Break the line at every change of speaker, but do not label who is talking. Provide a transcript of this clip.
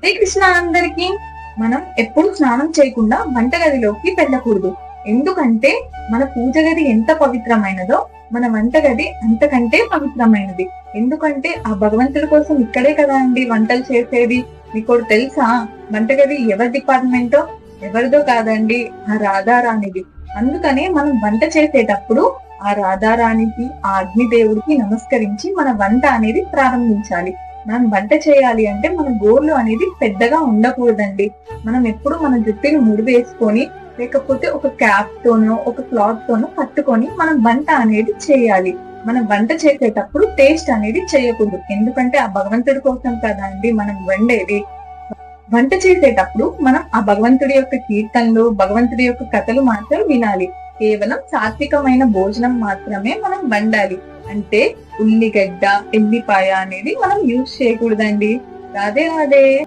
హరే కృష్ణ అందరికి. మనం ఎప్పుడు స్నానం చేయకుండా వంటగదిలోకి వెళ్ళకూడదు. ఎందుకంటే మన పూజ గది ఎంత పవిత్రమైనదో మన వంటగది అంతకంటే పవిత్రమైనది. ఎందుకంటే ఆ భగవంతుడి కోసం ఇక్కడే కదా అండి వంటలు చేసేది. మీకు తెలుసా వంటగది ఎవరి డిపార్ట్మెంటో? ఎవరిదో కాదండి, ఆ రాధారాణిది. అందుకనే మనం వంట చేసేటప్పుడు ఆ రాధారాణికి, ఆ అగ్నిదేవుడికి నమస్కరించి మన వంట అనేది ప్రారంభించాలి. మనం వంట చేయాలి అంటే మన గోర్లు అనేది పెద్దగా ఉండకూడదండి. మనం ఎప్పుడు మన జుట్టుని ముడి వేసుకొని లేకపోతే ఒక క్యాప్ తోనో ఒక క్లాత్ తోనో కట్టుకొని మనం వంట అనేది చేయాలి. మనం వంట చేసేటప్పుడు టేస్ట్ అనేది చేయకూడదు. ఎందుకంటే ఆ భగవంతుడి కోసం కదా అండి మనం వండేది. వంట చేసేటప్పుడు మనం ఆ భగవంతుడి యొక్క కీర్తనలు, భగవంతుడి యొక్క కథలు మాత్రం వినాలి. కేవలం సాత్వికమైన భోజనం మాత్రమే మనం వండాలి. అంటే ఉల్లిగడ్డ, ఎల్లిపాయ అనేది మనం యూజ్ చేయకూడదండి. రాధే రాధే.